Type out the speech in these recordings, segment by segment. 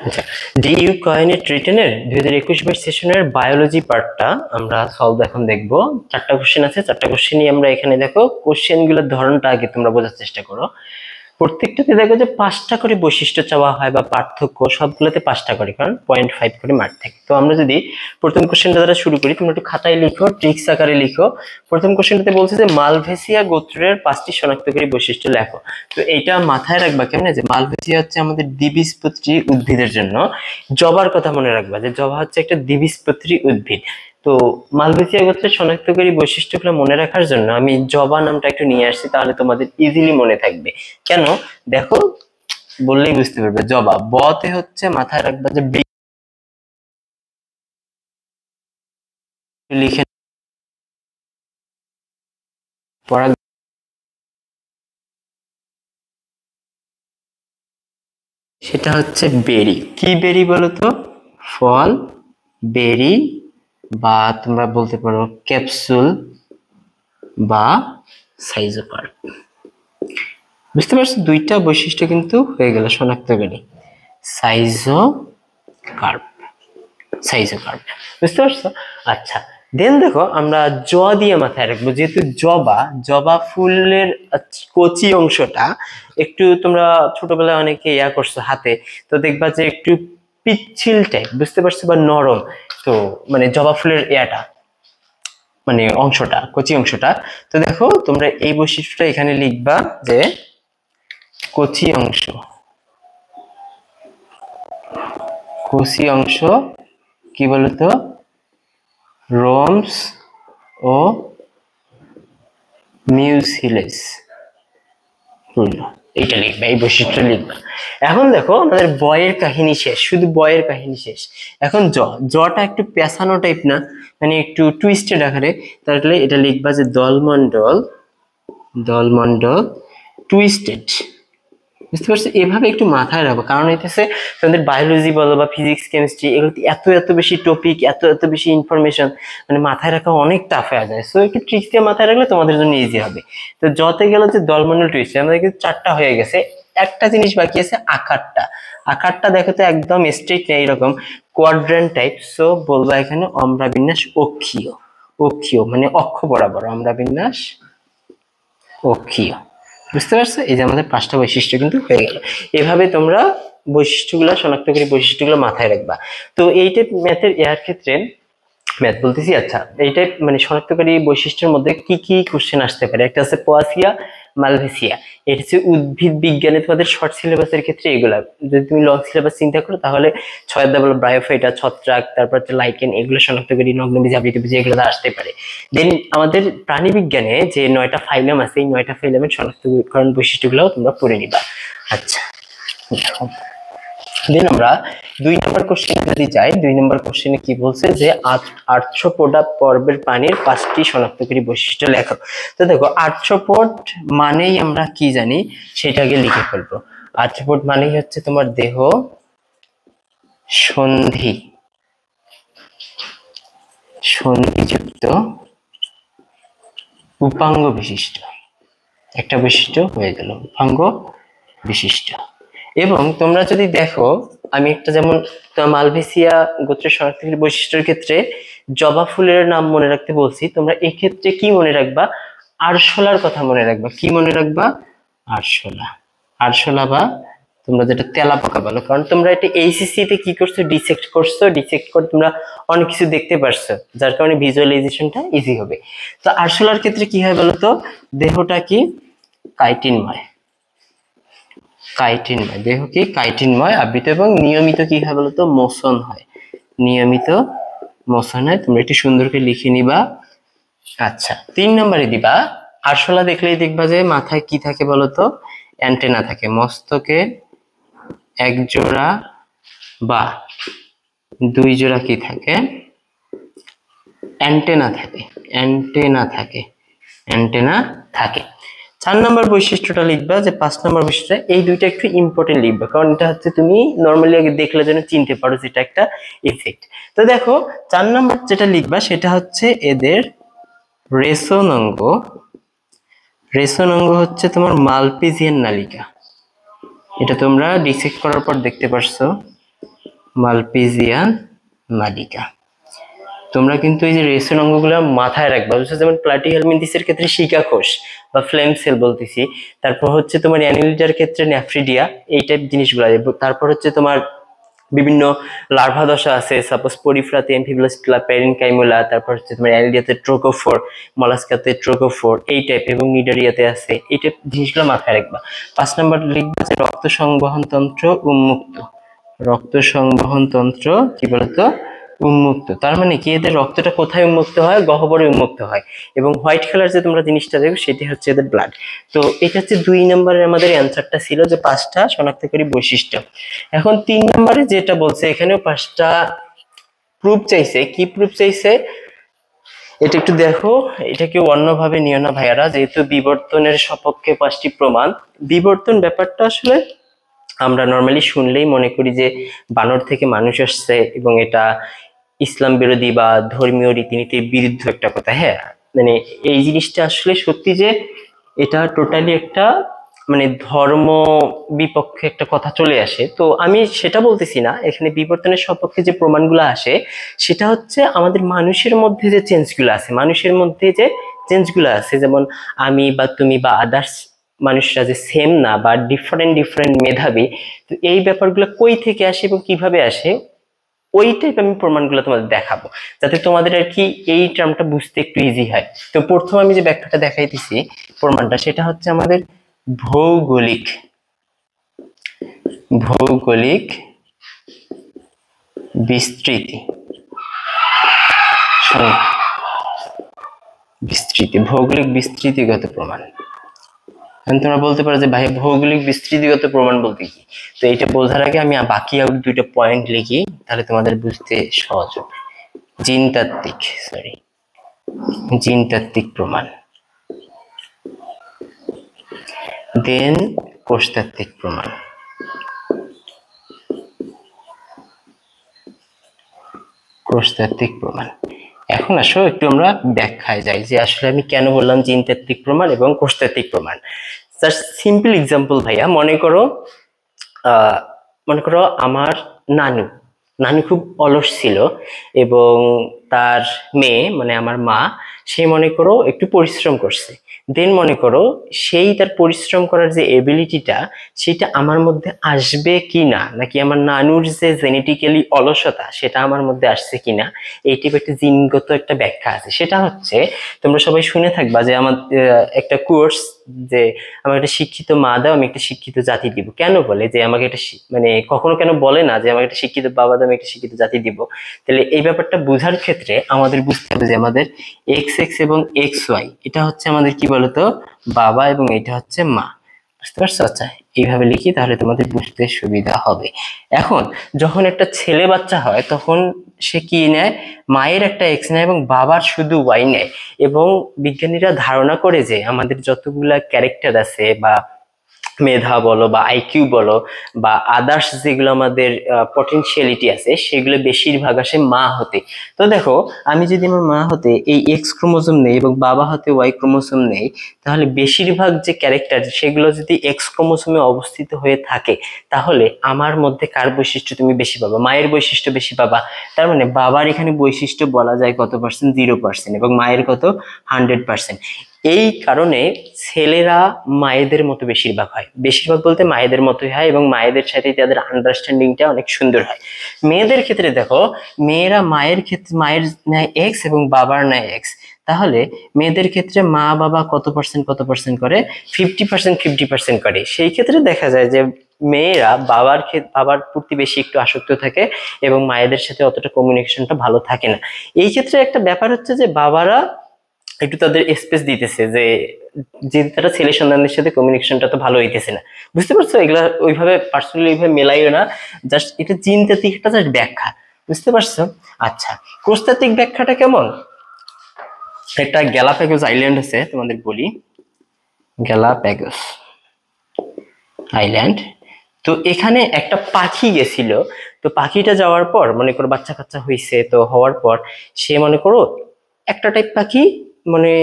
আচ্ছা, ডিইউ কয়েনেট রিটেনের 2021 সেশনের বায়োলজি পার্টটা আমরা সলভ এখন দেখব। 4টা কোশ্চেন আছে, 4টা কোশ্চেনই আমরা এখানে দেখো কোশ্চেনগুলোর ধরনটা আগে তোমরা বোঝার চেষ্টা করো। প্রত্যেকটাতে দেখো যে 5টা করে বৈশিষ্ট্য চাওয়া হয় বা পার্থক্য, সবগুলোতে 5টা করে, কারণ 0.5 করে মার্ক থাকে। তো আমরা যদি প্রথম কোশ্চেনটা দ্বারা শুরু করি, তোমরা একটু খাতায় লিখো, ট্রিক্স আকারে লিখো। প্রথম কোশ্চেনটাতে বলছে যে মালভেসিয়া গোত্রের 5টি শনাক্তকারী বৈশিষ্ট্য লেখো। তো এইটা মাথায় রাখবা কেমনে, যে মালভেসিয়া হচ্ছে আমাদের দ্বিবীজপত্রী উদ্ভিদের জন্য। জবার কথা মনে রাখবা, যে জবা হচ্ছে একটা দ্বিবীজপত্রী উদ্ভিদ। তো মালভেসিয়া গোত্রের শনাক্তকারী বৈশিষ্ট্যগুলো মনে রাখার জন্য আমি জবা নামটা একটু নিয়ে আসছি, তাহলে তোমাদের ইজিলি মনে থাকবে। কেন দেখো, বললেই বুঝতে পারবে। জবা বতে হচ্ছে মাথায় রাখবা যে লিখে পড়া, সেটা হচ্ছে বেরি। কি বেরি বলতো? ফল, বেরি, বা তোমরা বলতে পারো ক্যাপসুল বা সাইজোকার্প। বুঝতে পারছো? দুইটা বৈশিষ্ট্য কিন্তু হয়ে গেল শনাক্তকারী। সাইজোকার্প, সাইজোকার্প। বুঝতে পারছো? আচ্ছা, দেন দেখো আমরা জ দিয়ে মাথায় রাখবো, যেহেতু জবা, জবা ফুলের কচি অংশটা একটু, তোমরা ছোটবেলায় অনেকে ইয়া করছো হাতে, তো দেখবা যে একটু পিচ্ছিল টাইপ, বুঝতে পারছো, বা নরম। তো মানে জবা ফুলের ইয়াটা, মানে অংশটা, কচি অংশটা। তো দেখো তোমরা এই বৈশিষ্ট্যটা এখানে লিখবা যে কচি অংশ, কচি অংশ কি বলতো? রোমস ও মিউসিলেস। এইটা লিখবা, এই বৈশিষ্ট্য লিখবা। এখন দেখো আমাদের বয়ের কাহিনী শেষ, শুধু বয়ের কাহিনী শেষ। এখন জটা একটু পেছানো টাইপ না, মানে একটু টুইস্টেড আকারে, তাহলে এটা লিখবা যে দলমন্ডল, দলমন্ডল টুইস্টেড। বুঝতে পারছো? এভাবে একটু মাথায় রাখবো, কারণ হইতেছে তোমাদের বায়োলজি বলো বা ফিজিক্স কেমিস্ট্রি, এগুলোতে এত এত বেশি টপিক, এত এত বেশি ইনফরমেশন, মানে মাথায় রাখা অনেক টাফ হয়ে যায়। সো একটু ট্রিক্স দিয়ে মাথায় রাখলে তোমাদের জন্য ইজি হবে। তো যতে গেল যে দলমন্ডল টুইস্ট, আমাদের কিন্তু 4টা হয়ে গেছে, একটা জিনিস বাকি আছে, আকারটা। আকারটা দেখো তো একদম স্ট্রেট নেই, এরকম কোয়াড্রেন্ট টাইপ। সো বলবো এখানে অম্রাবিন্যাস অক্ষীয়। অক্ষীয় মানে অক্ষ বরাবর, অম্রাবিন্যাস অক্ষীয়। বুঝতে পারছো? এই যে আমাদের 5টা বৈশিষ্ট্য কিন্তু হয়ে গেল। এভাবে তোমরা বৈশিষ্ট্যগুলো, শনাক্তকারী বৈশিষ্ট্যগুলো মাথায় রাখবা। তো এইটা ম্যাথের এর ক্ষেত্রে, ম্যাথ বলতেছি, আচ্ছা এইটা মানে শনাক্তকারী বৈশিষ্ট্যের মধ্যে কি কি কোশ্চেন আসতে পারে? একটা আছে পোয়াসিয়া মালভেসিয়া, এটা হচ্ছে উদ্ভিদ বিজ্ঞানে তোমাদের শর্ট সিলেবাসের ক্ষেত্রে এগুলা। যদি তুমি লং সিলেবাস চিন্তা করো, তাহলে 6 দাবল ব্রায়োফাইটা, ছত্রাক, তারপর হচ্ছে লাইকেন, এগুলো শনাক্তকারী, নগ্নবীজ, আবৃতবীজ, এগুলো আসতে পারে। দেন আমাদের প্রাণী বিজ্ঞানে যে 9টা ফাইলাম আছে, এই 9টা ফাইলামের শনাক্তকরণ বৈশিষ্ট্যগুলো তোমরা পড়ে নিবা। আচ্ছা, দেন আমরা 2 নম্বর কোশ্চেনে যদি যাই, 2 নম্বর কোশ্চেনে কি বলছে যে আর্থ্রোপোডা পর্বের প্রাণীর 5টি শনাক্তকারী বৈশিষ্ট্য লেখো। তো দেখো আর্থ্রোপড মানেই আমরা কি জানি সেটা আগে লিখে ফেলবো। আর্থ্রোপড মানেই হচ্ছে তোমার দেহ সন্ধি, সন্ধিযুক্ত উপাঙ্গ বিশিষ্ট। একটা বৈশিষ্ট্য হয়ে গেল, উপাঙ্গ বিশিষ্ট। এবং তোমরা যদি দেখো, আমি একটা যেমন মালভেসিয়া গোত্রের শনাক্তকারী বৈশিষ্ট্যের ক্ষেত্রে জবা ফুলের নাম মনে রাখতে বলছি, তোমরা এই ক্ষেত্রে কি মনে রাখবা? আরশোলার কথা মনে রাখবা। কি মনে রাখবা? আরশোলা। আরশোলা বা তোমরা যেটা তেলাপোকা বলো, কারণ তোমরা এটা এইচএসসি তে কি করছো? ডিসেক্ট করছো। ডিসেক্ট করে তোমরা অনেক কিছু দেখতে পারছো, যার কারণে ভিজুয়ালাইজেশনটা ইজি হবে। তো আরশোলার ক্ষেত্রে কি হয় বলতো? দেহটা কি কাইটিনময়, কাইটিনময়, দেহ কি কাইটিনময় আবৃত, এবং নিয়মিত কি হয় বলতো? মোশন হয়, নিয়মিত মোশন হয়। তোমরা একটু সুন্দর করে লিখে নিবা। আচ্ছা, 3 নম্বরে দিবা, আরশোলা দেখলেই দেখবা যে মাথায় কি থাকে বলতো? অ্যান্টেনা থাকে। মস্তকে 1 জোড়া বা 2 জোড়া কি থাকে? অ্যান্টেনা থাকে, অ্যান্টেনা থাকে, অ্যান্টেনা থাকে। 4 নম্বর বৈশিষ্ট্যটা লিখবা, যে 5 নম্বর বৈশিষ্ট্য, এই দুইটা একটু ইম্পর্টেন্ট লিখবা, কারণ এটা হচ্ছে তুমি নর্মালি আগে দেখলে যেন চিনতে পারো যেটা একটা ইফেক্ট। তো দেখো 4 নম্বর যেটা লিখবা সেটা হচ্ছে এদের রেসোনঙ্গ। রেসোনঙ্গ হচ্ছে তোমার মালপিজিয়ান নালিকা। এটা তোমরা ডিসেক্ট করার পর দেখতে পারছো। মালপিজিয়া মালিকা। তোমরা কিন্তু এই যে রেশন অঙ্গগুলো মাথায় রাখবা, বুঝছো? যেমন প্লাটিহেলমিনথিসের ক্ষেত্রে শিকা কোষ বা ফ্লেম সেল বলতেছি, তারপর হচ্ছে তোমার অ্যানিলিডার ক্ষেত্রে নেফ্রিডিয়া, এই টাইপ জিনিসগুলো। তারপর হচ্ছে তোমার বিভিন্ন লার্ভা দশা আছে, সাপোজ পরিফ্রাতে এমফিব্লাস্টিলা প্যারেনকাইমুলা, তারপর হচ্ছে তোমার অ্যানিলিয়াতে ট্রোকোফোর, মলাস্কাতে ট্রোকোফোর এই টাইপ, এবং নিডারিয়াতে আছে এই টাইপ জিনিসগুলো মাথায় রাখবা। 5 নম্বর লিখবা যে রক্ত সংবহন তন্ত্র উন্মুক্ত। রক্ত সংবহন তন্ত্র কি বলতো? উন্মুক্ত। তার মানে কি, এদের রক্তটা কোথায় উন্মুক্ত হয়? গহ্বরে উন্মুক্ত হয়। এবং হোয়াইট কালার যে তোমরা জিনিসটা দেখো সেটি হচ্ছে এদের ব্লাড। তো এটা হচ্ছে 2 নম্বরের আমাদের অ্যান্সারটা ছিল, যে 5টা শনাক্তকারী বৈশিষ্ট্য। এখন 3 নম্বরে যেটা বলছে, এখানেও 5টা প্রুফ চাইছে। কি প্রুফ চাইছে এটা একটু দেখো। এটা কেউ অন্যভাবে নিও না ভাইয়ারা, যেহেতু বিবর্তনের সপক্ষে 5টি প্রমাণ। বিবর্তন ব্যাপারটা আসলে আমরা নর্মালি শুনলেই মনে করি যে বানর থেকে মানুষ আসছে, এবং এটা ইসলাম বিরোধী বা ধর্মীয় রীতিনীতির বিরুদ্ধ একটা কথা। হ্যাঁ, মানে এই জিনিসটা আসলে সত্যি যে এটা টোটালি একটা মানে ধর্ম বিপক্ষে একটা কথা চলে আসে। তো আমি সেটা বলতেছি না, এখানে বিবর্তনের সপক্ষে যে প্রমাণগুলো আসে সেটা হচ্ছে আমাদের মানুষের মধ্যে যে চেঞ্জগুলো আছে, মানুষের মধ্যে যে চেঞ্জগুলো আছে, যেমন আমি বা তুমি বা আদার্স মানুষরা যে সেম না বা ডিফারেন্ট ডিফারেন্ট মেধাবী। তো এই ব্যাপারগুলো কই থেকে আসে এবং কিভাবে আসে, ওই টাইপ আমি প্রমাণগুলো তোমাদের দেখাবো, যাতে তোমাদের আর কি এই টার্মটা বুঝতে একটু ইজি হয়। তো প্রথম আমি যে ব্যাখ্যাটা দেখাইতেছি প্রমাণটা, সেটা হচ্ছে আমাদের ভৌগোলিক ভৌগোলিক বিস্তৃতি। ভৌগোলিক বিস্তৃতিগত প্রমাণ। তোমরা বলতে পারো যে ভাই ভৌগোলিক বিস্তৃতিগত প্রমাণ বলতে কি? তো এটা বোঝার আগে আমি বাকি আর 2টা পয়েন্ট লিখি, তাহলে তোমাদের বুঝতে সহজ হবে। জিনতাত্ত্বিক প্রমাণ, দেন কোষতাত্ত্বিক প্রমাণ। কোষতাত্ত্বিক প্রমাণ। এখন আসো একটু আমরা ব্যাখ্যায় যাই, যে আসলে আমি কেন বললাম জিনতাত্ত্বিক প্রমাণ এবং কোষতাত্ত্বিক প্রমাণ। জাস্ট সিম্পল এক্সাম্পল ভাইয়া, মনে করো আমার নানু নানু খুব অলস ছিল, এবং তার মেয়ে মানে আমার মা, সে মনে করো একটু পরিশ্রম করছে। দেন মনে করো সেই তার পরিশ্রম করার যে এবিলিটিটা, সেটা আমার মধ্যে আসবে কিনা, নাকি আমার নানুর যে জেনেটিক্যালি অলসতা সেটা আমার মধ্যে আসছে কিনা, এই টাইপের একটা জিনগত একটা ব্যাখ্যা আছে। সেটা হচ্ছে, তোমরা সবাই শুনে থাকবা যে আমার একটা কোর্স, যে আমাকে একটা শিক্ষিত মা দাও, আমি একটা শিক্ষিত জাতি দিব। কেন বলে যে আমাকে একটা মানে কখনো কেন বলে না যে আমাকে একটা শিক্ষিত বাবা দাও, আমি একটা শিক্ষিত জাতি দিব? তাহলে এই ব্যাপারটা বোঝার ক্ষেত্রে আমাদের বুঝতে হবে যে আমাদের এক্স এক্স এবং এক্স ওয়াই, এটা হচ্ছে আমাদের কি বলতো বাবা, এবং এটা হচ্ছে মা। বুঝতে পারছো? আচ্ছা, এইভাবে লিখি তাহলে তোমাদের বুঝতে সুবিধা হবে। এখন যখন একটা ছেলে বাচ্চা হয়, তখন সে কি নেয়? মায়ের একটা এক্স নেয় এবং বাবার শুধু ওয়াই নেয়। এবং বিজ্ঞানীরা ধারণা করে যে আমাদের যতগুলা ক্যারেক্টার আছে, বা মেধা বলো বা আইকিউ বলো বা আদার্স যেগুলো আমাদের পটেনশিয়ালিটি আছে, সেগুলো বেশিরভাগ আসে মা হতে। তো দেখো, আমি যদি আমার মা হতে এই এক্স ক্রোমোজোম নেই এবং বাবা হতে ওয়াই ক্রোমোজোম নেই, তাহলে বেশিরভাগ যে ক্যারেক্টার সেগুলো যদি এক্স ক্রোমোজোমে অবস্থিত হয়ে থাকে, তাহলে আমার মধ্যে কার বৈশিষ্ট্য তুমি বেশি পাবা? মায়ের বৈশিষ্ট্য বেশি পাবা। তার মানে বাবার এখানে বৈশিষ্ট্য বলা যায় কত পার্সেন্ট? 0%, এবং মায়ের কত? 100%। এই কারণে ছেলেরা মায়েদের মতো বেশিরভাগ হয়, বেশিরভাগ বলতে মায়েদের মতোই হয়, এবং মায়েদের সাথে তাদের আন্ডারস্ট্যান্ডিংটা অনেক সুন্দর হয়। মেয়েদের ক্ষেত্রে দেখো, মেয়েরা মায়ের ক্ষেত্রে মায়ের নেয় এক্স এবং বাবার নেয় এক্স। তাহলে মেয়েদের ক্ষেত্রে মা বাবা কত পার্সেন্ট করে? 50% করে। সেই ক্ষেত্রে দেখা যায় যে মেয়েরা বাবার প্রতি বেশি একটু আসক্ত থাকে, এবং মায়েদের সাথে অতটা কমিউনিকেশনটা ভালো থাকে না। এই ক্ষেত্রে একটা ব্যাপার হচ্ছে যে বাবারা একটু তাদের স্পেস দিতেছে, যে তারা ছেলে সন্তানদের সাথে কমিউনিকেশনটা তো ভালো হইতেছে না। বুঝতে পারছো? এগুলা ওইভাবে পার্সোনালি ওইভাবে মেলাইও না, জাস্ট এটা জিনতাত্ত্বিক একটা জাস্ট ব্যাখ্যা। বুঝতে পারছো? আচ্ছা, কোষতাত্ত্বিক ব্যাখ্যাটা কেমন? একটা গ্যালাপাগোস আইল্যান্ড আছে, তোমাদের বলি। গ্যালাপাগোস আইল্যান্ড, তো এখানে একটা পাখি গেছিল। তো পাখিটা যাওয়ার পর মনে করো বাচ্চা কাচ্চা হয়েছে, তো হওয়ার পর সে মনে করো একটা টাইপ পাখি মানে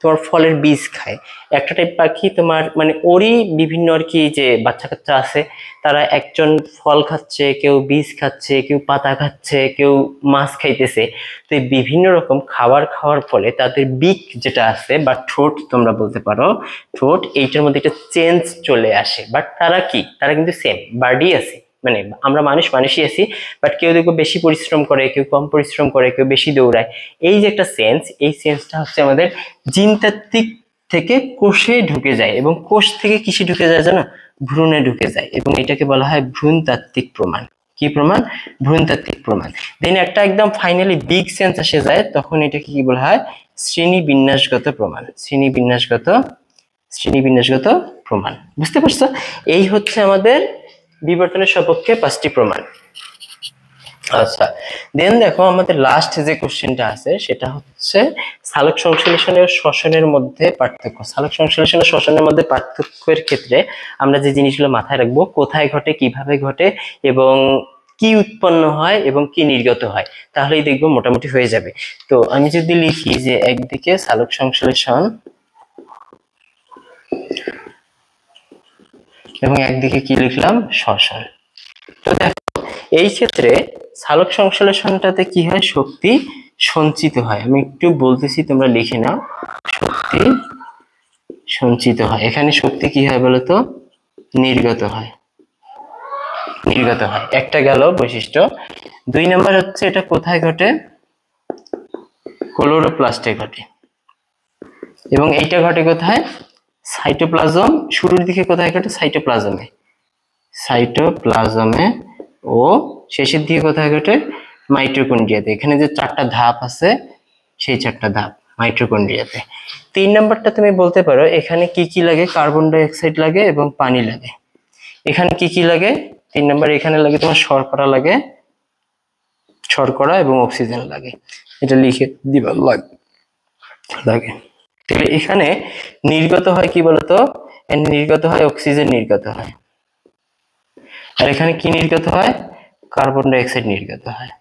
তোমার ফলের বীজ খায়। একটা টাইপ পাখি তোমার মানে ওরই বিভিন্ন আর কি যে বাচ্চা কাচ্চা আছে, তারা একজন ফল খাচ্ছে, কেউ বীজ খাচ্ছে, কেউ পাতা খাচ্ছে, কেউ মাছ খাইতেছে। তো এই বিভিন্ন রকম খাবার খাওয়ার ফলে তাদের বিক যেটা আছে বা ঠোঁট তোমরা বলতে পারো, ঠোঁট এইটার মধ্যে একটা চেঞ্জ চলে আসে। বাট তারা কি, তারা কিন্তু সেম বার্ডই আছে, মানে আমরা মানুষই আছি। বাট কেউ দেখবো বেশি পরিশ্রম করে, কেউ কম পরিশ্রম করে, কেউ বেশি দৌড়ায়। এই যে একটা সেন্স, এই সেন্সটা হচ্ছে আমাদের জিনতাত্ত্বিক থেকে কোষে ঢুকে যায়, এবং কোষ থেকে কিসে ঢুকে যায় জানো? ভ্রূণে ঢুকে যায়, এবং এটাকে বলা হয় ভ্রূণতাত্ত্বিক প্রমাণ। কি প্রমাণ? ভ্রূণতাত্ত্বিক প্রমাণ। দেন একটা একদম ফাইনালি বিগ সেন্স আসে যায়, তখন এটাকে কি বলা হয়? শ্রেণীবিন্যাসগত প্রমাণ। শ্রেণীবিন্যাসগত প্রমাণ। বুঝতে পারছো? এই হচ্ছে আমাদের বিবর্তনের সপক্ষে 5টি প্রমাণ। আচ্ছা, দেন দেখো আমাদের লাস্ট যে কোশ্চেনটা আছে সেটা হচ্ছে সালোক সংশ্লেষণ ও শ্বসনের মধ্যে পার্থক্য। সালোক সংশ্লেষণ ও শ্বসনের মধ্যে পার্থক্যের ক্ষেত্রে আমরা যে জিনিসগুলো মাথায় রাখবো, কোথায় ঘটে, কিভাবে ঘটে, এবং কি উৎপন্ন হয় এবং কি নির্গত হয়, তাহলেই দেখবো মোটামুটি হয়ে যাবে। তো আমি যদি লিখি যে একদিকে সালোক সংশ্লেষণ এবং একদিকে কি লিখলাম? শ্বসন। তো দেখো এই ক্ষেত্রে সালোক সংশ্লেষণটাতে কি হয়? শক্তি সঞ্চিত হয়। আমি একটু বলতেছি, তোমরা লিখে নাও। শক্তি সঞ্চিত হয়। এখানে শক্তি কি হয় বলতো? নির্গত হয়। একটা গেল বৈশিষ্ট্য। 2 নাম্বার হচ্ছে এটা কোথায় ঘটে? ক্লোরোপ্লাস্টে ঘটে। এবং এইটা ঘটে কোথায়? সাইটোপ্লাজম। শুরুর দিকে কোথায় ঘটে? সাইটোপ্লাজমে। ও শেষের দিকে কোথায় ঘটে? মাইটোকন্ড্রিয়াতে। এখানে যে 4টা ধাপ আছে, সেই 4টা ধাপ মাইটোকন্ড্রিয়াতে। 3 নাম্বারটা তুমি বলতে পারো এখানে কি কি লাগে? কার্বন ডাই অক্সাইড লাগে এবং পানি লাগে। এখানে কি কি লাগে? 3 নাম্বার এখানে লাগে তোমার শর্করা লাগে, শর্করা এবং অক্সিজেন লাগে। এটা লিখে দিবা লাগে। তাহলে এখানে নির্গত হয় কি বলতো? নির্গত হয় অক্সিজেন নির্গত হয়। আর এখানে কি নির্গত হয়? কার্বন ডাই অক্সাইড নির্গত হয়।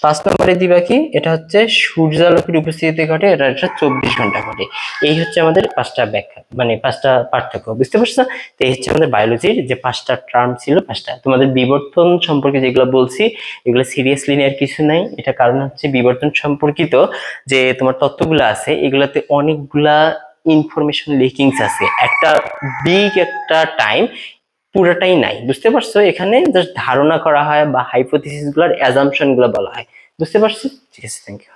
5 নম্বরে দিবা কি? এটা হচ্ছে সূর্যালোকের উপস্থিতিতে ঘটে, এটা 24 ঘন্টা ঘটে। এই হচ্ছে আমাদের 5টা ব্যাখ্যা, মানে 5টা পার্থক্য। বুঝতে পারছো? তো এই হচ্ছে আমাদের বায়োলজির যে 5টা টার্ম ছিল, 5টা। তোমাদের বিবর্তন সম্পর্কে যেগুলো বলছি এগুলো সিরিয়াসলি নেওয়ার কিছু নাই। এটা কারণ হচ্ছে বিবর্তন সম্পর্কিত যে তোমার তত্ত্বগুলো আছে এগুলাতে অনেকগুলা ইনফরমেশন লিকিংস আছে। একটা বিগ একটা টাইম পুরোটাই নাই। বুঝতে পারছো? এখানে জাস্ট ধারণা করা হয় বা হাইপোথিসিস গুলার অ্যাজাম্পশন গুলো বলা হয়। বুঝতে পারছো? ঠিক আছে, থ্যাংক ইউ।